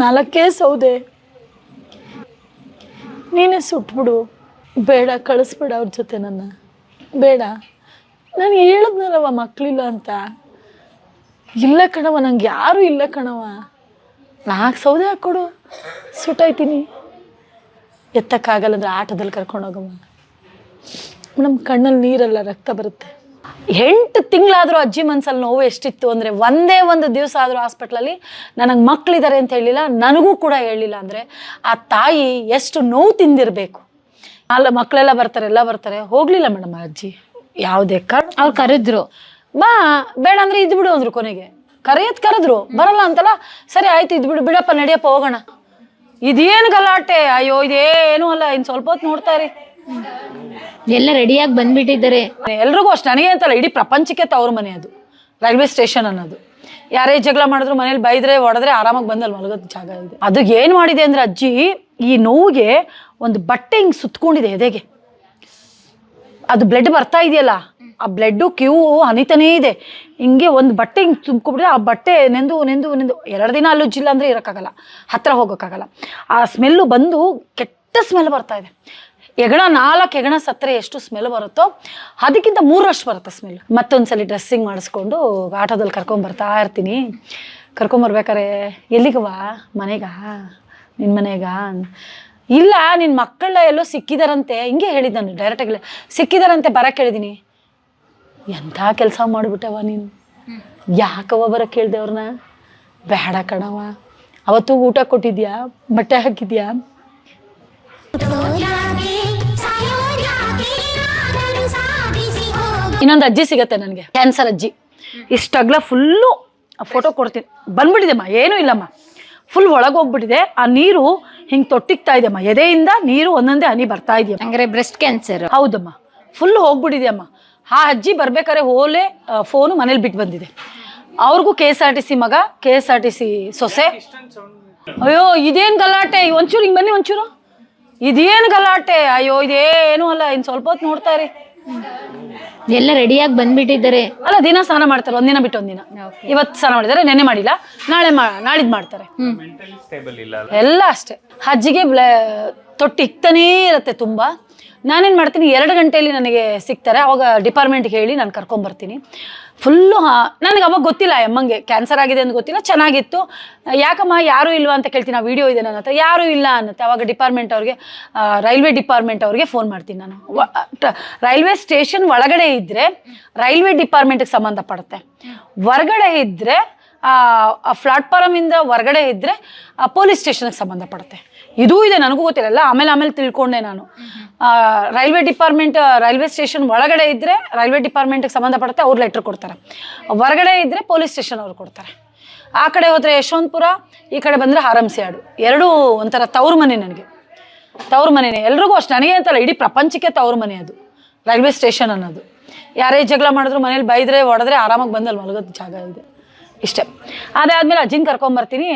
4 ಸೌದೆ ನೀನೇ ಸುಟ್ಬಿಡು, ಬೇಡ ಕಳಿಸ್ಬೇಡ ಅವ್ರ ಜೊತೆ ನನ್ನ, ಬೇಡ. ನಾನು ಹೇಳಿದ್ನಲ್ಲವ ಮಕ್ಕಳಿಲ್ಲ ಅಂತ. ಇಲ್ಲ ಕಣವ, ನಂಗೆ ಯಾರೂ ಇಲ್ಲ ಕಣವ, 4 ಸೌದೆ ಹಾಕ್ಕೊಡು, ಸುಟ್ಟಾಯ್ತೀನಿ. ಎತ್ತಕ್ಕಾಗಲ್ಲ ಅಂದರೆ ಆಟೋದಲ್ಲಿ ಕರ್ಕೊಂಡೋಗಮ್ಮ. ನಮ್ಮ ಕಣ್ಣಲ್ಲಿ ನೀರಲ್ಲ, ರಕ್ತ ಬರುತ್ತೆ. 8 ತಿಂಗಳಾದರೂ ಅಜ್ಜಿ ಮನ್ಸಲ್ಲಿ ನೋವು ಎಷ್ಟಿತ್ತು ಅಂದರೆ, ಒಂದೇ ಒಂದು ದಿವಸ ಆದರೂ ಹಾಸ್ಪಿಟ್ಲಲ್ಲಿ ನನಗೆ ಮಕ್ಕಳಿದ್ದಾರೆ ಅಂತ ಹೇಳಿಲ್ಲ, ನನಗೂ ಕೂಡ ಹೇಳಿಲ್ಲ ಅಂದರೆ ಆ ತಾಯಿ ಎಷ್ಟು ನೋವು ತಿಂದಿರಬೇಕು. ಅಲ್ಲ ಮಕ್ಕಳೆಲ್ಲ ಬರ್ತಾರೆ, ಎಲ್ಲ ಬರ್ತಾರೆ, ಹೋಗಲಿಲ್ಲ ಮೇಡಮ್ ಅಜ್ಜಿ. ಯಾವುದೇ ಅವ್ರು ಕರೆದ್ರು, ಬಾ, ಬೇಡ ಅಂದರೆ ಇದ್ಬಿಡು ಅಂದರು. ಕೊನೆಗೆ ಕರೆದ್ರು, ಬರಲ್ಲ ಅಂತಲ್ಲ, ಸರಿ ಆಯ್ತು ಇದ್ಬಿಡು, ಬಿಡಪ್ಪ ನಡಿಯಪ್ಪ ಹೋಗೋಣ. ಇದೇನು ಗಲಾಟೆ, ಅಯ್ಯೋ ಇದೇನು ಅಲ್ಲ, ಇನ್ನು ಸ್ವಲ್ಪ ಹೊತ್ತು ನೋಡ್ತಾ ಇರಿ. ಎಲ್ಲ ರೆಡಿಯಾಗಿ ಬಂದ್ಬಿಟ್ಟಿದ್ದಾರೆ ಎಲ್ರಿಗೂ ಅಷ್ಟು, ನನಗೆ ಅಂತಲ್ಲ ಇಡೀ ಪ್ರಪಂಚಕ್ಕೆ ತವ್ರ ಮನೆ ಅದು ರೈಲ್ವೆ ಸ್ಟೇಷನ್ ಅನ್ನೋದು. ಯಾರೇ ಜಗಳ ಮಾಡಿದ್ರು ಮನೇಲಿ ಬೈದ್ರೆ ಹೊಡೆದ್ರೆ ಆರಾಮಾಗಿ ಬಂದಲ್ಲಿ ಮಲಗೋದು ಜಾಗ ಇದೆ. ಅದು ಏನು ಮಾಡಿದೆ ಅಂದರೆ ಅಜ್ಜಿ ಈ ನೋವಿಗೆ ಒಂದು ಬಟ್ಟೆ ಹಿಂಗೆ ಸುತ್ಕೊಂಡಿದೆ ಎದೆಗೆ. ಅದು ಬ್ಲಡ್ ಬರ್ತಾ ಇದೆಯಲ್ಲ, ಆ ಬ್ಲಡ್ಡು ಕ್ಯೂ ಹನಿತಾನೇ ಇದೆ. ಹಿಂಗೆ ಒಂದು ಬಟ್ಟೆ ಹಿಂಗೆ ತುಂಬ್ಕೊಬಿಟ್ರೆ ಆ ಬಟ್ಟೆ ನೆಂದು 2 ದಿನ ಅಲ್ಲುಜ್ಜಿಲ್ಲ ಅಂದರೆ ಇರೋಕ್ಕಾಗಲ್ಲ, ಹತ್ತಿರ ಹೋಗೋಕ್ಕಾಗಲ್ಲ. ಆ ಸ್ಮೆಲ್ಲು ಬಂದು ಕೆಟ್ಟ ಸ್ಮೆಲ್ ಬರ್ತಾ ಇದೆ. 4 ಹೆಗಣ ಸತ್ತರೆ ಎಷ್ಟು ಸ್ಮೆಲ್ ಬರುತ್ತೋ ಅದಕ್ಕಿಂತ 3ರಷ್ಟು ಬರುತ್ತೆ ಸ್ಮೆಲ್. ಮತ್ತೊಂದ್ಸಲಿ ಡ್ರೆಸ್ಸಿಂಗ್ ಮಾಡಿಸ್ಕೊಂಡು ಆಟೋದಲ್ಲಿ ಕರ್ಕೊಂಬರ್ತಾ ಇರ್ತೀನಿ. ಕರ್ಕೊಂಬರ್ಬೇಕಾರೆ ಎಲ್ಲಿಗವಾ, ಮನೆಗ, ನಿನ್ನ ಮನೆಗ? ಇಲ್ಲ, ನಿನ್ನ ಮಕ್ಕಳ ಎಲ್ಲೋ ಸಿಕ್ಕಿದಾರಂತೆ, ಹಿಂಗೆ ಹೇಳಿದ್ದು ನಾನು ಡೈರೆಕ್ಟಾಗಿ. ಸಿಕ್ಕಿದಾರಂತೆ ಬರಕ್ಕೆ ಹೇಳಿದ್ದೀನಿ. ಎಂಥ ಕೆಲಸ ಮಾಡಿಬಿಟ್ಟವ ನೀನು, ಯಾಕವ ಬರಕ್ಕೆ ಹೇಳ್ದೆ ಅವ್ರನ್ನ? ಬೇಡ ಕಣವ, ಅವತ್ತು ಊಟ ಕೊಟ್ಟಿದ್ಯಾ, ಬಟ್ಟೆ ಹಾಕಿದ್ಯಾ? ಇನ್ನೊಂದು ಅಜ್ಜಿ ಸಿಗತ್ತೆ ನನಗೆ, ಕ್ಯಾನ್ಸರ್ ಅಜ್ಜಿ. ಇಷ್ಟಗ್ಲ ಫುಲ್ಲು ಫೋಟೋ ಕೊಡ್ತೀನಿ. ಬಂದ್ಬಿಟ್ಟಿದೆಮ್ಮ, ಏನೂ ಇಲ್ಲಮ್ಮ, ಫುಲ್ ಒಳಗೋಗ್ಬಿಟ್ಟಿದೆ. ಆ ನೀರು ಹಿಂಗೆ ತೊಟ್ಟಿಗ್ತಾ ಇದೆಯಮ್ಮ, ಎದೆಯಿಂದ ನೀರು ಒಂದೊಂದೇ ಹನಿ ಬರ್ತಾ ಇದೆಯಮ್ಮ. ಹಂಗಾರೆ ಬ್ರೆಸ್ಟ್ ಕ್ಯಾನ್ಸರ್? ಹೌದಮ್ಮ, ಫುಲ್ ಹೋಗ್ಬಿಟ್ಟಿದೆ ಅಮ್ಮ. ಆ ಅಜ್ಜಿ ಬರ್ಬೇಕಾದ್ರೆ ಓಲೆ ಫೋನು ಮನೇಲಿ ಬಿಟ್ಟು ಬಂದಿದೆ. ಅವ್ರಿಗೂ KSRTC ಮಗ, KSRTC ಸೊಸೆ. ಅಯ್ಯೋ ಇದೇನು ಗಲಾಟೆ, ಒಂಚೂರು ಹಿಂಗೆ ಬನ್ನಿ ಒಂಚೂರು. ಇದೇನು ಗಲಾಟೆ, ಅಯ್ಯೋ ಇದೇನು ಅಲ್ಲ, ಇನ್ನು ಸ್ವಲ್ಪ ಹೊತ್ತು ನೋಡ್ತಾ ಇರಿ. ಎಲ್ಲ ರೆಡಿಯಾಗಿ ಬಂದ್ಬಿಟ್ಟಿದ್ದಾರೆ. ಅಲ್ಲ, ದಿನ ಸ್ನಾನ ಮಾಡ್ತಾರೆ, ಒಂದಿನ ಬಿಟ್ಟು ಒಂದಿನ. ಇವತ್ತು ಸ್ನಾನ ಮಾಡಿದ್ದಾರೆ, ನೆನ್ನೆ ಮಾಡಿಲ್ಲ, ನಾಳಿದ್ದು ಮಾಡ್ತಾರೆ. ಎಲ್ಲ ಅಷ್ಟೇ. ಅಜ್ಜಿಗೆ ತೊಟ್ಟಿ ಇಕ್ತಾನೇ ಇರುತ್ತೆ ತುಂಬ. ನಾನೇನು ಮಾಡ್ತೀನಿ, 2 ಗಂಟೆಯಲ್ಲಿ ನನಗೆ ಸಿಗ್ತಾರೆ. ಅವಾಗ ಡಿಪಾರ್ಟ್ಮೆಂಟ್ಗೆ ಹೇಳಿ ನಾನು ಕರ್ಕೊಂಬರ್ತೀನಿ. ಫುಲ್ಲು ನನಗೆ ಅವಾಗ ಗೊತ್ತಿಲ್ಲ ಅಮ್ಮಂಗೆ ಕ್ಯಾನ್ಸರ್ ಆಗಿದೆ ಅಂತ ಗೊತ್ತಿಲ್ಲ. ಚೆನ್ನಾಗಿತ್ತು. ಯಾಕಮ್ಮ ಯಾರೂ ಇಲ್ವಾ ಅಂತ ಕೇಳ್ತೀನಿ. ಆ ವಿಡಿಯೋ ಇದೆ ನನ್ನ ಹತ್ರ, ಯಾರೂ ಇಲ್ಲ ಅನ್ನತ್ತೆ. ಅವಾಗ ಡಿಪಾರ್ಟ್ಮೆಂಟ್ ಅವ್ರಿಗೆ, ರೈಲ್ವೆ ಡಿಪಾರ್ಟ್ಮೆಂಟ್ ಅವ್ರಿಗೆ ಫೋನ್ ಮಾಡ್ತೀನಿ ನಾನು. ರೈಲ್ವೆ ಸ್ಟೇಷನ್ ಒಳಗಡೆ ಇದ್ದರೆ ರೈಲ್ವೆ ಡಿಪಾರ್ಟ್ಮೆಂಟ್ಗೆ ಸಂಬಂಧಪಡುತ್ತೆ, ಹೊರಗಡೆ ಇದ್ದರೆ ಪ್ಲಾಟ್ಫಾರಮಿಂದ ಹೊರಗಡೆ ಇದ್ದರೆ ಪೊಲೀಸ್ ಸ್ಟೇಷನ್ಗೆ ಸಂಬಂಧಪಡುತ್ತೆ. ಇದೂ ಇದೆ, ನನಗೂ ಗೊತ್ತಿರಲ್ಲ, ಆಮೇಲೆ ತಿಳ್ಕೊಂಡೆ ನಾನು. ರೈಲ್ವೆ ಡಿಪಾರ್ಟ್ಮೆಂಟ್ ರೈಲ್ವೆ ಸ್ಟೇಷನ್ ಒಳಗಡೆ ಇದ್ದರೆ ರೈಲ್ವೆ ಡಿಪಾರ್ಟ್ಮೆಂಟ್ಗೆ ಸಂಬಂಧಪಡುತ್ತೆ, ಅವ್ರು ಲೆಟ್ರ್ ಕೊಡ್ತಾರೆ. ಹೊರಗಡೆ ಇದ್ದರೆ ಪೊಲೀಸ್ ಸ್ಟೇಷನ್ ಅವ್ರು ಕೊಡ್ತಾರೆ. ಆ ಕಡೆ ಹೋದರೆ ಯಶವಂತಪುರ, ಈ ಕಡೆ ಬಂದರೆ ಹಾರಂಸಿಯಾಡು. ಎರಡೂ ಒಂಥರ ತವ್ರ ಮನೆ ನನಗೆ, ತವ್ರ ಮನೆಯೇ. ಎಲ್ರಿಗೂ ಅಷ್ಟು, ನನಗೆ ಅಂತಲ್ಲ ಇಡೀ ಪ್ರಪಂಚಕ್ಕೆ ತವ್ರ ಮನೆ ಅದು ರೈಲ್ವೆ ಸ್ಟೇಷನ್ ಅನ್ನೋದು. ಯಾರೇ ಜಗಳ ಮಾಡಿದ್ರು ಮನೇಲಿ ಬೈದ್ರೆ ಹೊಡೆದ್ರೆ ಆರಾಮಾಗಿ ಬಂದಲ್ಲಿ ಮಲಗೋದು ಜಾಗ ಇದೆ. ಇಷ್ಟೇ. ಅದಾದಮೇಲೆ ಅಜ್ಜಿನ ಕರ್ಕೊಂಬರ್ತೀನಿ.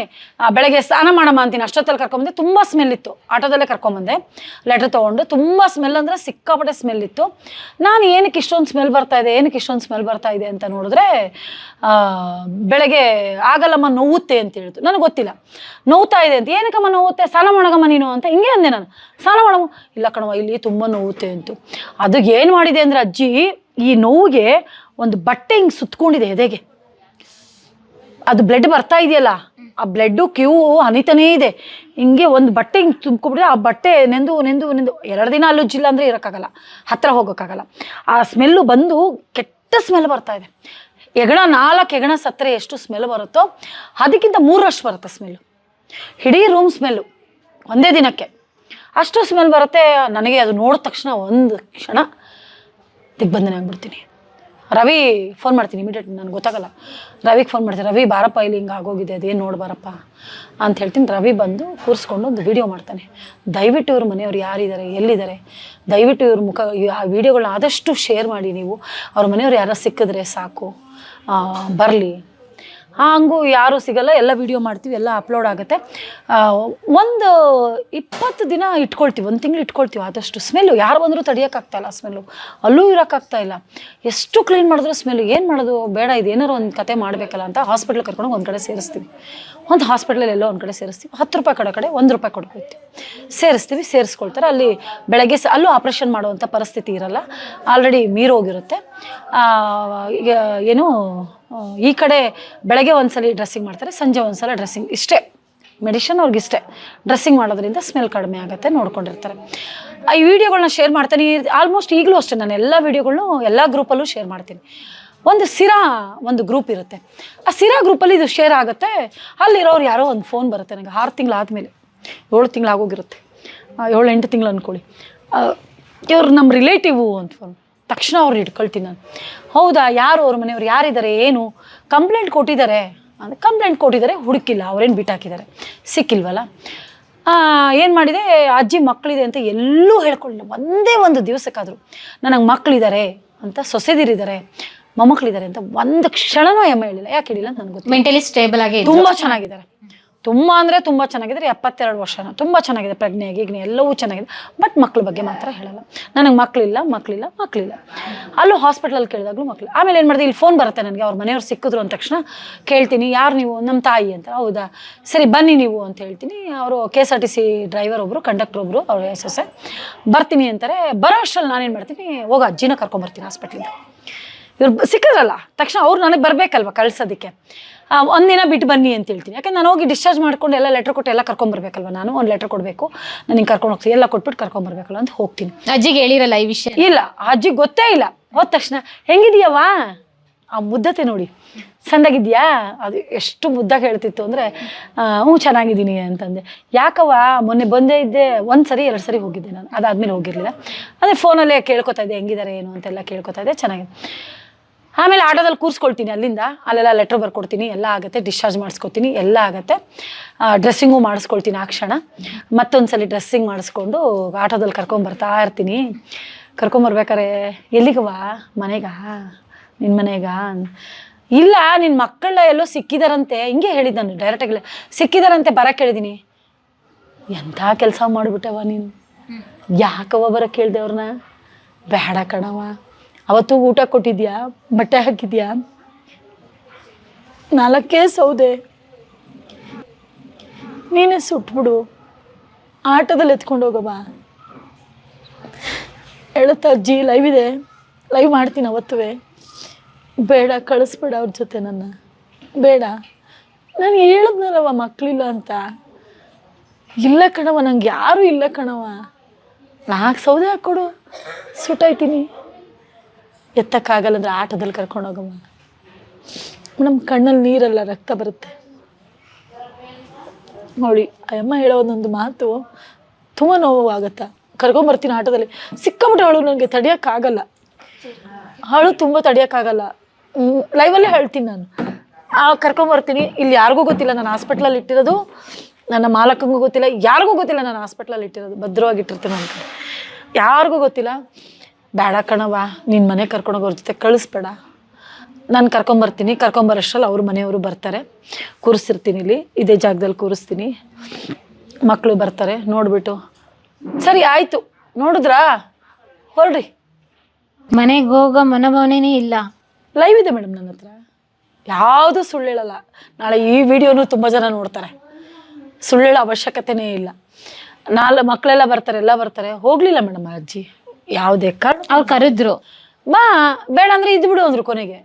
ಬೆಳಗ್ಗೆ ಸ್ನಾನ ಮಾಡಮ್ಮ ಅಂತೀನಿ, ಅಷ್ಟೊತ್ತಲ್ಲಿ ಕರ್ಕೊಂಬಂದೆ. ತುಂಬ ಸ್ಮೆಲ್ ಇತ್ತು, ಆಟೋದಲ್ಲೇ ಕರ್ಕೊಂಬಂದೆ ಲೆಟ್ರ್ ತೊಗೊಂಡು. ತುಂಬ ಸ್ಮೆಲ್ ಅಂದರೆ ಸಿಕ್ಕಾಪಟ್ಟೆ ಸ್ಮೆಲ್ ಇತ್ತು. ನಾನು ಏನಕ್ಕೆ ಇಷ್ಟೊಂದು ಸ್ಮೆಲ್ ಬರ್ತಾ ಇದೆ ಅಂತ ನೋಡಿದ್ರೆ, ಬೆಳಗ್ಗೆ ಆಗಲ್ಲಮ್ಮ ನೋವುತ್ತೆ ಅಂತ ಹೇಳಿತು. ನನಗೆ ಗೊತ್ತಿಲ್ಲ ನೋವ್ತಾ ಇದೆ ಅಂತ. ಏನಕ್ಕಮ್ಮ ನೋವುತ್ತೆ, ಸ್ನಾನ ಮಾಡಗಮ್ಮ ನೀನು ಅಂತ ಹಿಂಗೆ ಅಂದೆ ನಾನು. ಸ್ನಾನ ಮಾಡಮ್ಮ, ಇಲ್ಲ ಕಣವ ಇಲ್ಲಿ ತುಂಬ ನೋವುತ್ತೆ ಅಂತು. ಅದು ಏನು ಮಾಡಿದೆ ಅಂದರೆ ಅಜ್ಜಿ ಈ ನೋವಿಗೆ ಒಂದು ಬಟ್ಟೆ ಹಿಂಗೆ ಸುತ್ಕೊಂಡಿದೆ ಎದೆಗೆ. ಅದು ಬ್ಲಡ್ ಬರ್ತಾ ಇದೆಯಲ್ಲ, ಆ ಬ್ಲಡ್ಡು ಕ್ಯೂ ಹನಿತಾನೇ ಇದೆ. ಹಿಂಗೆ ಒಂದು ಬಟ್ಟೆ ಹಿಂಗೆ ತುಂಬ್ಕೊಬಿಟ್ರೆ ಆ ಬಟ್ಟೆ ನೆಂದು 2 ದಿನ ಅಲ್ಲುಜ್ಜಿಲ್ಲ ಅಂದರೆ ಇರೋಕ್ಕಾಗಲ್ಲ, ಹತ್ತಿರ ಹೋಗೋಕ್ಕಾಗಲ್ಲ. ಆ ಸ್ಮೆಲ್ಲು ಬಂದು ಕೆಟ್ಟ ಸ್ಮೆಲ್ ಬರ್ತಾ ಇದೆ. 4 ಹೆಗಣ ಸತ್ತರೆ ಎಷ್ಟು ಸ್ಮೆಲ್ ಬರುತ್ತೋ ಅದಕ್ಕಿಂತ 3ರಷ್ಟು ಬರುತ್ತೆ ಸ್ಮೆಲ್ಲು. ಇಡೀ ರೂಮ್ ಸ್ಮೆಲ್ಲು ಒಂದೇ ದಿನಕ್ಕೆ ಅಷ್ಟು ಸ್ಮೆಲ್ ಬರುತ್ತೆ. ನನಗೆ ಅದು ನೋಡಿದ ತಕ್ಷಣ ಒಂದು ಕ್ಷಣ ದಿಗ್ಬಂಧನೆ ಆಗ್ಬಿಡ್ತೀನಿ. ರವಿ ಫೋನ್ ಮಾಡ್ತೀನಿ ಇಮಿಡಿಯೇಟ್, ನನಗೆ ಗೊತ್ತಾಗಲ್ಲ. ರವಿಗೆ ಫೋನ್ ಮಾಡ್ತೀನಿ, ರವಿ ಬಾರಪ್ಪ ಇಲ್ಲಿ ಹಿಂಗೆ ಆಗೋಗಿದೆ, ಅದೇನು ನೋಡ್ಬಾರಪ್ಪ ಅಂತ ಹೇಳ್ತೀನಿ. ರವಿ ಬಂದು ಕೂರಿಸ್ಕೊಂಡು ಒಂದು ವಿಡಿಯೋ ಮಾಡ್ತಾನೆ. ದಯವಿಟ್ಟು ಇವ್ರ ಮನೆಯವ್ರು ಯಾರಿದ್ದಾರೆ, ಎಲ್ಲಿದ್ದಾರೆ, ದಯವಿಟ್ಟು ಇವ್ರ ಮುಖ ಆ ವಿಡಿಯೋಗಳನ್ನ ಆದಷ್ಟು ಶೇರ್ ಮಾಡಿ ನೀವು. ಅವ್ರ ಮನೆಯವ್ರು ಯಾರು ಸಿಕ್ಕಿದ್ರೆ ಸಾಕು, ಬರಲಿ ಹಂಗೂ ಯಾರೂ ಸಿಗಲ್ಲ, ಎಲ್ಲ ವೀಡಿಯೋ ಮಾಡ್ತೀವಿ, ಎಲ್ಲ ಅಪ್ಲೋಡ್ ಆಗುತ್ತೆ. ಒಂದು 20 ದಿನ ಇಟ್ಕೊಳ್ತೀವಿ, 1 ತಿಂಗಳು ಇಟ್ಕೊಳ್ತೀವಿ. ಆದಷ್ಟು ಸ್ಮೆಲ್ಲು ಯಾರು ಬಂದರೂ ತಡಿಯೋಕ್ಕಾಗ್ತಾಯಿಲ್ಲ, ಸ್ಮೆಲ್ಲು ಅಲ್ಲೂ ಇರೋಕ್ಕಾಗ್ತಾಯಿಲ್ಲ. ಎಷ್ಟು ಕ್ಲೀನ್ ಮಾಡಿದ್ರು ಸ್ಮೆಲ್ಲು. ಏನು ಮಾಡೋದು, ಬೇಡ ಇದು ಏನಾರು ಒಂದು ಕತೆ ಮಾಡಬೇಕಲ್ಲ ಅಂತ ಹಾಸ್ಪಿಟ್ಲಿಗೆ ಕರ್ಕೊಂಡು ಒಂದು ಕಡೆ ಸೇರಿಸ್ತೀವಿ. ಒಂದು ಹಾಸ್ಪಿಟ್ಲಲ್ಲಿ ಎಲ್ಲೋ ಒಂದು ಕಡೆ ಸೇರಿಸ್ತೀವಿ. 10 ರೂಪಾಯಿ ಕಡೆ 1 ರೂಪಾಯಿ ಕೊಡ್ಬೇಕು, ಸೇರಿಸ್ತೀವಿ. ಸೇರಿಸ್ಕೊಳ್ತಾರೆ. ಅಲ್ಲಿ ಬೆಳಗ್ಗೆ ಅಲ್ಲೂ ಆಪ್ರೇಷನ್ ಮಾಡುವಂಥ ಪರಿಸ್ಥಿತಿ ಇರಲ್ಲ, ಆಲ್ರೆಡಿ ಮೀರೋಗಿರುತ್ತೆ. ಈಗ ಏನು ಈ ಕಡೆ ಬೆಳಗ್ಗೆ ಒಂದ್ಸಲ ಡ್ರೆಸ್ಸಿಂಗ್ ಮಾಡ್ತಾರೆ, ಸಂಜೆ ಒಂದ್ಸಲ ಡ್ರೆಸ್ಸಿಂಗ್, ಇಷ್ಟೇ ಮೆಡಿಷನ್ ಅವ್ರಿಗಿಷ್ಟೇ. ಡ್ರೆಸ್ಸಿಂಗ್ ಮಾಡೋದ್ರಿಂದ ಸ್ಮೆಲ್ ಕಡಿಮೆ ಆಗುತ್ತೆ, ನೋಡ್ಕೊಂಡಿರ್ತಾರೆ. ಈ ವಿಡಿಯೋಗಳನ್ನ ಶೇರ್ ಮಾಡ್ತೀನಿ ಆಲ್ಮೋಸ್ಟ್. ಈಗಲೂ ಅಷ್ಟೇ ನಾನು ಎಲ್ಲ ವೀಡಿಯೋಗಳನ್ನೂ ಎಲ್ಲ ಗ್ರೂಪಲ್ಲೂ ಶೇರ್ ಮಾಡ್ತೀನಿ. ಒಂದು ಸಿರಾ ಒಂದು ಗ್ರೂಪ್ ಇರುತ್ತೆ, ಆ ಸಿರಾ ಗ್ರೂಪಲ್ಲಿ ಇದು ಶೇರ್ ಆಗುತ್ತೆ. ಅಲ್ಲಿರೋರು ಯಾರೋ ಒಂದು ಫೋನ್ ಬರುತ್ತೆ ನನಗೆ 6 ತಿಂಗಳಾದಮೇಲೆ, 7 ತಿಂಗಳಾಗೋಗಿರುತ್ತೆ, 7-8 ತಿಂಗಳು ಅಂದ್ಕೊಳ್ಳಿ. ಇವ್ರು ನಮ್ಮ ರಿಲೇಟಿವು ಅಂತ ಫೋನ್. ತಕ್ಷಣ ಅವ್ರು ಇಟ್ಕೊಳ್ತೀನಿ ನಾನು. ಹೌದಾ, ಯಾರು ಅವ್ರ ಮನೆಯವ್ರು, ಯಾರಿದ್ದಾರೆ, ಏನು ಕಂಪ್ಲೇಂಟ್ ಕೊಟ್ಟಿದ್ದಾರೆ ಅಂದರೆ ಕಂಪ್ಲೇಂಟ್ ಕೊಟ್ಟಿದ್ದಾರೆ, ಹುಡುಕಿಲ್ಲ, ಅವ್ರೇನು ಬಿಟ್ಟಾಕಿದ್ದಾರೆ, ಸಿಕ್ಕಿಲ್ವಲ್ಲ. ಏನು ಮಾಡಿದೆ, ಅಜ್ಜಿ ಮಕ್ಕಳಿದೆ ಅಂತ ಎಲ್ಲೂ ಹೇಳ್ಕೊಳ್ಳಿಲ್ಲ. ಒಂದೇ ಒಂದು ದಿವಸಕ್ಕಾದರೂ ನನಗೆ ಮಕ್ಕಳಿದ್ದಾರೆ ಅಂತ, ಸೊಸೆದಿರಿದ್ದಾರೆ, ಮೊಮ್ಮಕ್ಕಳಿದ್ದಾರೆ ಅಂತ ಒಂದು ಕ್ಷಣನೂ ಹೆಮ್ಮೆ ಹೇಳಿಲ್ಲ. ಯಾಕೆ ಹೇಳಿಲ್ಲ ಅಂತ ನನಗೆ ಗೊತ್ತಿಲ್ಲ. ಮೆಂಟಲಿ ಸ್ಟೇಬಲ್ ಆಗಿ ತುಂಬ ಚೆನ್ನಾಗಿದ್ದಾರೆ, ತುಂಬ ಅಂದರೆ ತುಂಬ ಚೆನ್ನಾಗಿದ್ದಾರೆ. 72 ವರ್ಷನ, ತುಂಬ ಚೆನ್ನಾಗಿದೆ, ಪ್ರಜ್ಞೆ ಗೀಗ್ನೆ ಎಲ್ಲವೂ ಚೆನ್ನಾಗಿದೆ. ಬಟ್ ಮಕ್ಳ ಬಗ್ಗೆ ಮಾತ್ರ ಹೇಳಲ್ಲ. ನನಗೆ ಮಕ್ಕಳಿಲ್ಲ. ಅಲ್ಲೂ ಹಾಸ್ಪಿಟ್ಲಲ್ಲಿ ಕೇಳಿದಾಗಲೂ ಮಕ್ಕಳು. ಆಮೇಲೆ ಏನು ಮಾಡಿದೆ, ಇಲ್ಲಿ ಫೋನ್ ಬರುತ್ತೆ ನನಗೆ, ಅವ್ರ ಮನೆಯವ್ರು ಸಿಕ್ಕಿದ್ರು ಅಂದ ತಕ್ಷಣ ಕೇಳ್ತೀನಿ, ಯಾರು ನೀವು, ನಮ್ಮ ತಾಯಿ ಅಂತ. ಹೌದಾ, ಸರಿ ಬನ್ನಿ ನೀವು ಅಂತ ಹೇಳ್ತೀನಿ. ಅವರು KSRTC ಡ್ರೈವರ್ ಒಬ್ಬರು, ಕಂಡಕ್ಟರ್ ಒಬ್ಬರು, ಅವ್ರ ಸೊಸೆ ಬರ್ತೀನಿ ಅಂತಾರೆ. ಬರೋ ಅಷ್ಟರಲ್ಲಿ ನಾನೇನು ಮಾಡ್ತೀನಿ, ಹೋಗೋ ಅಜ್ಜಿನ ಕರ್ಕೊಂಬರ್ತೀನಿ ಹಾಸ್ಪಿಟ್ಲಿಂದ. ಇವ್ರು ಸಿಕ್ಕಿದ್ರಲ್ಲ ತಕ್ಷಣ ಅವ್ರು ನನಗೆ ಬರಬೇಕಲ್ವ ಕಳ್ಸೋದಕ್ಕೆ. 1 ದಿನ ಬಿಟ್ಟು ಬನ್ನಿ ಅಂತ ಹೇಳ್ತೀನಿ. ಯಾಕೆ ನಾನು ಹೋಗಿ ಡಿಸ್ಚಾರ್ಜ್ ಮಾಡ್ಕೊಂಡು ಎಲ್ಲ ಲೆಟ್ರ್ ಕೊಟ್ಟು ಎಲ್ಲ ಕರ್ಕೊಂಬರ್ಬೇಕಲ್ವ, ನಾನು ಒಂದು ಲೆಟ್ರ್ ಕೊಡಬೇಕು, ನಾನು ಹಿಂಗೆ ಕರ್ಕೊಂಡು ಹೋಗ್ತೀನಿ, ಎಲ್ಲ ಕೊಟ್ಬಿಟ್ಟು ಕರ್ಕೊಂಬರ್ಬೇಕಲ್ಲ ಅಂತ ಹೋಗ್ತೀನಿ. ಅಜ್ಜಿಗೆ ಹೇಳಿರಲ್ಲ ಈ ವಿಷಯ? ಇಲ್ಲ, ಅಜ್ಜಿಗೆ ಗೊತ್ತೇ ಇಲ್ಲ. ಹೋದ ತಕ್ಷಣ ಹೆಂಗಿದೀಯವ್ವ, ಆ ಮುದ್ದತೆ ನೋಡಿ, ಸಂದಾಗಿದ್ಯಾ, ಅದು ಎಷ್ಟು ಮುದ್ದಾಗಿ ಹೇಳ್ತಿತ್ತು ಅಂದರೆ, ಹ್ಞೂ ಚೆನ್ನಾಗಿದ್ದೀನಿ ಅಂತಂದೆ. ಯಾಕವ್ವ, ಮೊನ್ನೆ ಬಂದೇ ಇದ್ದೆ, 1 ಸರಿ 2 ಸರಿ ಹೋಗಿದ್ದೆ ನಾನು, ಅದಾದಮೇಲೆ ಹೋಗಿರಲಿಲ್ಲ. ಅದೇ ಫೋನಲ್ಲೇ ಕೇಳ್ಕೊತಾ ಇದ್ದೆ, ಹೆಂಗಿದ್ದಾರೆ ಏನು ಅಂತೆಲ್ಲ ಕೇಳ್ಕೊತಾ ಇದ್ದೆ, ಚೆನ್ನಾಗಿದೆ. ಆಮೇಲೆ ಆಟೋದಲ್ಲಿ ಕೂರಿಸ್ಕೊಳ್ತೀನಿ, ಅಲ್ಲೆಲ್ಲ ಲೆಟ್ರ್ ಬರ್ಕೊಡ್ತೀನಿ, ಎಲ್ಲ ಆಗುತ್ತೆ, ಡಿಸ್ಚಾರ್ಜ್ ಮಾಡಿಸ್ಕೊತೀನಿ, ಎಲ್ಲ ಆಗುತ್ತೆ. ಡ್ರೆಸ್ಸಿಂಗು ಮಾಡಿಸ್ಕೊಳ್ತೀನಿ ಆ ಕ್ಷಣ. ಮತ್ತೊಂದ್ಸಲಿ ಡ್ರೆಸ್ಸಿಂಗ್ ಮಾಡಿಸ್ಕೊಂಡು ಆಟೋದಲ್ಲಿ ಕರ್ಕೊಂಬರ್ತಾ ಇರ್ತೀನಿ. ಕರ್ಕೊಂಬರ್ಬೇಕಾರೆ ಎಲ್ಲಿಗವಾ, ಮನೆಗ, ನಿನ್ನ ಮನೆಗ? ಇಲ್ಲ, ನಿನ್ನ ಮಕ್ಕಳ ಎಲ್ಲೋ ಸಿಕ್ಕಿದಾರಂತೆ, ಹಿಂಗೆ ಹೇಳಿದ್ದು ನಾನು ಡೈರೆಕ್ಟಾಗಿ. ಸಿಕ್ಕಿದಾರಂತೆ, ಬರೋಕ್ಕೆ ಹೇಳಿದ್ದೀನಿ. ಎಂಥ ಕೆಲಸ ಮಾಡಿಬಿಟ್ಟವ ನೀನು, ಯಾಕವ ಬರೋಕ್ಕೆ ಕೇಳಿದೆ ಅವ್ರನ್ನ? ಬೇಡ ಕಣವ, ಅವತ್ತು ಊಟ ಕೊಟ್ಟಿದ್ಯಾ, ಬಟ್ಟೆ ಹಾಕಿದ್ಯಾ, 4 ಸೌದೆ, ನೀನೇ ಸುಟ್ಬಿಡು, ಆಟೋದಲ್ಲಿ ಎತ್ಕೊಂಡು ಹೋಗವ ಹೇಳುತ್ತಾ. ಅಜ್ಜಿ ಲೈವ್ ಇದೆ, ಲೈವ್ ಮಾಡ್ತೀನಿ ಅವತ್ತುವೆ, ಬೇಡ ಕಳಿಸ್ಬೇಡ ಅವ್ರ ಜೊತೆ ನನ್ನ, ಬೇಡ. ನಾನು ಹೇಳಿದ್ನಲ್ಲವ ಮಕ್ಕಳಿಲ್ಲ ಅಂತ. ಇಲ್ಲ ಕಣವ, ನಂಗೆ ಯಾರೂ ಇಲ್ಲ ಕಣವ, 4 ಸೌದೆ ಹಾಕ್ಕೊಡು, ಸುಟ್ಟಾಯ್ತೀನಿ. ಎತ್ತಕ್ಕಾಗಲ್ಲ ಅಂದರೆ ಆಟೋದಲ್ಲಿ ಕರ್ಕೊಂಡೋಗಮ್ಮ. ನಮ್ಮ ಕಣ್ಣಲ್ಲಿ ನೀರೆಲ್ಲ ರಕ್ತ ಬರುತ್ತೆ ನೋಡಿ. ಅಮ್ಮ ಹೇಳೋ ಒಂದೊಂದು ಮಾತು ತುಂಬ ನೋವಾಗತ್ತಾ. ಕರ್ಕೊಂಬರ್ತೀನಿ ಆಟೋದಲ್ಲಿ, ಸಿಕ್ಕಾಬಿಟ್ಟು ಅವಳು ನನಗೆ ತಡಿಯೋಕ್ಕಾಗಲ್ಲ, ಅವಳು ತುಂಬ ತಡಿಯೋಕ್ಕಾಗಲ್ಲ. ಲೈವಲ್ಲೇ ಹೇಳ್ತೀನಿ ನಾನು. ಕರ್ಕೊಂಬರ್ತೀನಿ, ಇಲ್ಲಿ ಯಾರಿಗೂ ಗೊತ್ತಿಲ್ಲ ನಾನು ಹಾಸ್ಪಿಟ್ಲಲ್ಲಿ ಇಟ್ಟಿರೋದು, ನನ್ನ ಮಾಲಕಂಗೂ ಗೊತ್ತಿಲ್ಲ, ಯಾರಿಗೂ ಗೊತ್ತಿಲ್ಲ ನಾನು ಹಾಸ್ಪಿಟ್ಲಲ್ಲಿ ಇಟ್ಟಿರೋದು, ಭದ್ರವಾಗಿಟ್ಟಿರ್ತೀನಿ ಅಂತ, ಯಾರಿಗೂ ಗೊತ್ತಿಲ್ಲ. ಬೇಡ ಕಣವ, ನಿನ್ನ ಮನೆ ಕರ್ಕೊಂಡೋಗೋರ ಜೊತೆ ಕಳಿಸ್ಬೇಡ, ನಾನು ಕರ್ಕೊಂಬರ್ತೀನಿ. ಕರ್ಕೊಂಬರೋಷ್ಟರಲ್ಲಿ ಅವ್ರ ಮನೆಯವರು ಬರ್ತಾರೆ, ಕೂರಿಸ್ತಿರ್ತೀನಿ, ಇಲ್ಲಿ ಇದೇ ಜಾಗದಲ್ಲಿ ಕೂರಿಸ್ತೀನಿ. ಮಕ್ಕಳು ಬರ್ತಾರೆ, ನೋಡಿಬಿಟ್ಟು ಸರಿ ಆಯಿತು ನೋಡಿದ್ರಾ, ಹೊರಡ್ರಿ. ಮನೆಗೆ ಹೋಗೋ ಮನೋಭಾವನೆನೇ ಇಲ್ಲ. ಲೈವ್ ಇದೆ ಮೇಡಮ್ ನನ್ನ ಹತ್ರ, ಯಾವುದೂ ಸುಳ್ಳು ಹೇಳಲ್ಲ. ನಾಳೆ ಈ ವಿಡಿಯೋನು ತುಂಬ ಜನ ನೋಡ್ತಾರೆ, ಸುಳ್ಳು ಹೇಳೋ ಅವಶ್ಯಕತೆನೇ ಇಲ್ಲ. ಮಕ್ಕಳೆಲ್ಲ ಬರ್ತಾರೆ, ಎಲ್ಲ ಬರ್ತಾರೆ. ಹೋಗಲಿಲ್ಲ ಮೇಡಮ್ ಅಜ್ಜಿ, ಯಾವುದೇ ಅವ್ರು ಕರೆದ್ರು, ಬಾ, ಬೇಡ ಅಂದರೆ ಇದ್ಬಿಡು ಅಂದರು. ಕೊನೆಗೆ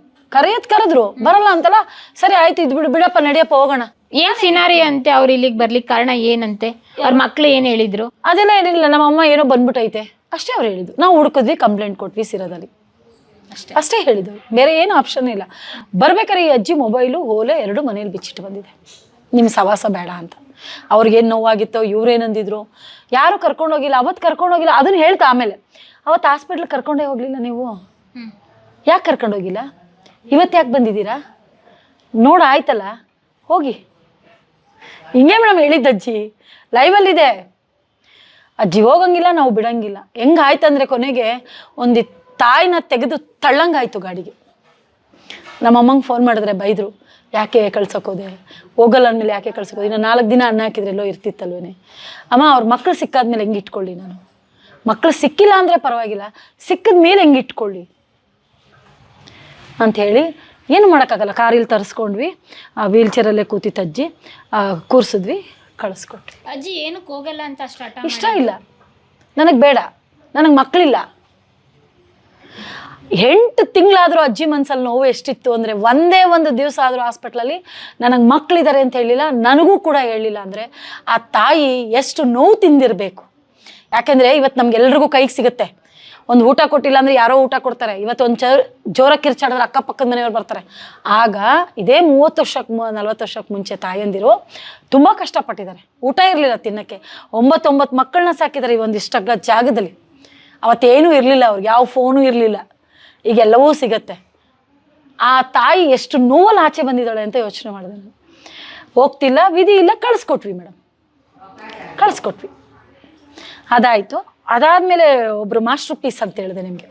ಕರೆದ್ರು, ಬರಲ್ಲ ಅಂತಲ್ಲ. ಸರಿ ಆಯ್ತು, ಇದ್ಬಿಡು, ಬಿಡಪ್ಪ, ನಡಿಯಪ್ಪ, ಹೋಗೋಣ. ಏನ್ ಸಿನಾರಿ ಅಂತೆ ಅವ್ರು ಇಲ್ಲಿಗೆ ಬರ್ಲಿಕ್ಕೆ ಕಾರಣ ಏನಂತೆ? ಅವ್ರ ಮಕ್ಳು ಏನ್ ಹೇಳಿದ್ರು? ಅದೆಲ್ಲ ಏನಿಲ್ಲ, ನಮ್ಮ ಅಮ್ಮ ಏನೋ ಬಂದ್ಬಿಟ್ಟೈತೆ ಅಷ್ಟೇ ಅವ್ರು ಹೇಳಿದ್ದು. ನಾವು ಹುಡುಕಿದ್ವಿ, ಕಂಪ್ಲೇಂಟ್ ಕೊಟ್ವಿ ಸಿರಾದಲ್ಲಿ, ಅಷ್ಟೇ ಹೇಳಿದ್ರು. ಬೇರೆ ಏನು ಆಪ್ಷನ್ ಇಲ್ಲ. ಬರ್ಬೇಕಾರೆ ಈ ಅಜ್ಜಿ ಮೊಬೈಲು, ಓಲೆ 2 ಮನೇಲಿ ಬಿಚ್ಚಿಟ್ಟು ಬಂದಿದೆ, ನಿಮ್ಮ ಸವಾಸ ಬೇಡ ಅಂತ. ಅವ್ರಿಗೇನು ನೋವಾಗಿತ್ತೋ, ಇವ್ರೇನಂದಿದ್ರು, ಯಾರು ಕರ್ಕೊಂಡೋಗಿಲ್ಲ. ಅವತ್ತು ಕರ್ಕೊಂಡೋಗಿಲ್ಲ, ಅದನ್ನು ಹೇಳ್ತಾ. ಆಮೇಲೆ ಅವತ್ತು ಹಾಸ್ಪಿಟ್ಲಿಗೆ ಕರ್ಕೊಂಡೇ ಹೋಗಲಿಲ್ಲ ನೀವು, ಯಾಕೆ ಕರ್ಕೊಂಡೋಗಿಲ್ಲ? ಇವತ್ತು ಯಾಕೆ ಬಂದಿದ್ದೀರಾ? ನೋಡ ಆಯ್ತಲ್ಲ, ಹೋಗಿ. ಹಿಂಗೆ ಮೇಡಮ್ ಹೇಳಿದ್ದು ಅಜ್ಜಿ, ಲೈವಲ್ಲಿದೆ. ಅಜ್ಜಿ ಹೋಗಂಗಿಲ್ಲ, ನಾವು ಬಿಡಂಗಿಲ್ಲ. ಹೆಂಗಾಯ್ತಂದರೆ ಕೊನೆಗೆ ಒಂದು ತಾಯಿನ ತೆಗೆದು ತಳ್ಳಂಗಾಯ್ತು ಗಾಡಿಗೆ. ನಮ್ಮ ಅಮ್ಮಂಗೆ ಫೋನ್ ಮಾಡಿದ್ರೆ ಬೈದರು, ಯಾಕೆ ಕಳ್ಸೋಕೋದೆ, ಹೋಗಲ್ಲ ಅಂದಮೇಲೆ ಯಾಕೆ ಕಳ್ಸೋಕೋದೆ, ಇನ್ನು 4 ದಿನ ಅನ್ನ ಹಾಕಿದ್ರೆ ಎಲ್ಲೋ ಇರ್ತಿತ್ತಲ್ವೇ. ಅಮ್ಮ ಅವ್ರ ಮಕ್ಕಳು ಸಿಕ್ಕಾದ್ಮೇಲೆ ಹೆಂಗೆ ಇಟ್ಕೊಳ್ಳಿ, ನಾನು ಮಕ್ಕಳು ಸಿಕ್ಕಿಲ್ಲ ಅಂದರೆ ಪರವಾಗಿಲ್ಲ, ಸಿಕ್ಕಿದ ಮೇಲೆ ಹೆಂಗೆ ಇಟ್ಕೊಳ್ಳಿ ಅಂಥೇಳಿ ಏನು ಮಾಡೋಕ್ಕಾಗಲ್ಲ. ಕಾರಲ್ಲಿ ತರಿಸ್ಕೊಂಡ್ವಿ, ವೀಲ್ ಚೇರಲ್ಲೇ ಕೂತಿತ್ತು ಅಜ್ಜಿ, ಕೂರಿಸಿದ್ವಿ, ಕಳಿಸ್ಕೊಟ್ವಿ. ಅಜ್ಜಿ ಏನಕ್ಕೆ ಹೋಗಲ್ಲ ಅಂತ ಸ್ಟಾರ್ಟ್ ಇಷ್ಟ ಇಲ್ಲ, ನನಗೆ ಬೇಡ, ನನಗೆ ಮಕ್ಕಳಿಲ್ಲ. 8 ತಿಂಗಳಾದರೂ ಅಜ್ಜಿ ಮನಸ್ಸಲ್ಲಿ ನೋವು ಎಷ್ಟಿತ್ತು ಅಂದರೆ, ಒಂದೇ ಒಂದು ದಿವಸ ಆದರೂ ಹಾಸ್ಪಿಟ್ಲಲ್ಲಿ ನನಗೆ ಮಕ್ಕಳಿದ್ದಾರೆ ಅಂತ ಹೇಳಿಲ್ಲ, ನನಗೂ ಕೂಡ ಹೇಳಿಲ್ಲ ಅಂದರೆ ಆ ತಾಯಿ ಎಷ್ಟು ನೋವು ತಿಂದಿರಬೇಕು. ಯಾಕೆಂದರೆ ಇವತ್ತು ನಮಗೆಲ್ರಿಗೂ ಕೈಗೆ ಸಿಗುತ್ತೆ. ಒಂದು ಊಟ ಕೊಟ್ಟಿಲ್ಲ ಅಂದರೆ ಯಾರೋ ಊಟ ಕೊಡ್ತಾರೆ. ಇವತ್ತು ಒಂದು ಜೋರಾಗಿ ಕಿರ್ಚಾಡಿದ್ರೆ ಅಕ್ಕಪಕ್ಕದ ಮನೆಯವ್ರು ಬರ್ತಾರೆ. ಆಗ ಇದೇ 30 ವರ್ಷಕ್ಕೆ 40 ವರ್ಷಕ್ಕೆ ಮುಂಚೆ ತಾಯಂದಿರು ತುಂಬ ಕಷ್ಟಪಟ್ಟಿದ್ದಾರೆ. ಊಟ ಇರಲಿಲ್ಲ ತಿನ್ನೋಕ್ಕೆ. 9 ಮಕ್ಕಳನ್ನ ಸಾಕಿದ್ದಾರೆ ಈ ಒಂದಿಷ್ಟು ಅಗ್ಲ ಜಾಗದಲ್ಲಿ. ಅವತ್ತೇನೂ ಇರಲಿಲ್ಲ ಅವ್ರಿಗೆ, ಯಾವ ಫೋನು ಇರಲಿಲ್ಲ. ಈಗೆಲ್ಲವೂ ಸಿಗತ್ತೆ. ಆ ತಾಯಿ ಎಷ್ಟು ನೋವಲ್ಲಿ ಆಚೆ ಬಂದಿದ್ದಾಳೆ ಅಂತ ಯೋಚನೆ ಮಾಡಿದೆ ನಾನು. ಹೋಗ್ತಿಲ್ಲ, ವಿಧಿ ಇಲ್ಲ, ಕಳಿಸ್ಕೊಟ್ವಿ ಮೇಡಮ್, ಕಳಿಸ್ಕೊಟ್ವಿ. ಅದಾಯಿತು. ಅದಾದಮೇಲೆ ಒಬ್ಬರು ಮಾಸ್ಟರ್ ಪೀಸ್ ಅಂತ ಹೇಳಿದೆ ನಿಮಗೆ,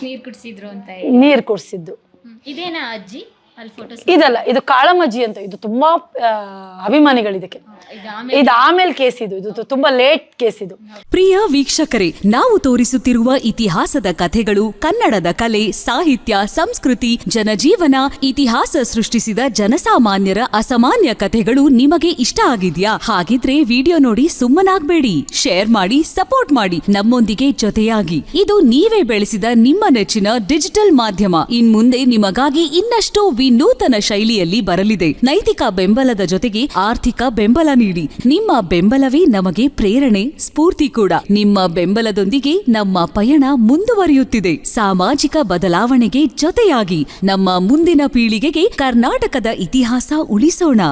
ನೀರು ಕುಡಿಸಿದ್ರು ಅಂತ. ನೀರು ಕುಡಿಸಿದ್ದು ಇದೇನಾ ಅಜ್ಜಿ ಅಲ್ಲಿ ಫೋಟೋಸ್? ಇದಲ್ಲ, ಇದು ಕಾಳಮ್ಮಜ್ಜಿ ಅಂತ. ಇದು ತುಂಬ ಅಭಿಮಾನಿಗಳು ಇದಕ್ಕೆ. ಇದು ಆಮೇಲೆ ಕೇಸ್, ಇದು ತುಂಬಾ ಲೇಟ್ ಕೇಸ್. ಇದು ಪ್ರಿಯ ವೀಕ್ಷಕರೇ, ನಾವು ತೋರಿಸುತ್ತಿರುವ ಇತಿಹಾಸದ ಕಥೆಗಳು ಕನ್ನಡದ ಕಲೆ, ಸಾಹಿತ್ಯ, ಸಂಸ್ಕೃತಿ, ಜನಜೀವನ, ಇತಿಹಾಸ ಸೃಷ್ಟಿಸಿದ ಜನಸಾಮಾನ್ಯರ ಅಸಾಮಾನ್ಯ ಕಥೆಗಳು ನಿಮಗೆ ಇಷ್ಟ ಆಗಿದ್ಯಾ? ಹಾಗಿದ್ರೆ ವಿಡಿಯೋ ನೋಡಿ ಸುಮ್ಮನಾಗ್ಬೇಡಿ, ಶೇರ್ ಮಾಡಿ, ಸಪೋರ್ಟ್ ಮಾಡಿ, ನಮ್ಮೊಂದಿಗೆ ಜೊತೆಯಾಗಿ. ಇದು ನೀವೇ ಬೆಳೆಸಿದ ನಿಮ್ಮ ನೆಚ್ಚಿನ ಡಿಜಿಟಲ್ ಮಾಧ್ಯಮ. ಇನ್ಮುಂದೆ ನಿಮಗಾಗಿ ಇನ್ನಷ್ಟು ವಿನೂತನ ಶೈಲಿಯಲ್ಲಿ ಬರಲಿದೆ. ನೈತಿಕ ಬೆಂಬಲದ ಜೊತೆಗೆ ಆರ್ಥಿಕ ಬೆಂಬಲ ನೀಡಿ. ನಿಮ್ಮ ಬೆಂಬಲವೇ ನಮಗೆ ಪ್ರೇರಣೆ, ಸ್ಫೂರ್ತಿ ಕೂಡ. ನಿಮ್ಮ ಬೆಂಬಲದೊಂದಿಗೆ ನಮ್ಮ ಪಯಣ ಮುಂದುವರಿಯುತ್ತಿದೆ. ಸಾಮಾಜಿಕ ಬದಲಾವಣೆಗೆ ಜೊತೆಯಾಗಿ ನಮ್ಮ ಮುಂದಿನ ಪೀಳಿಗೆಗೆ ಕರ್ನಾಟಕದ ಇತಿಹಾಸ ಉಳಿಸೋಣ.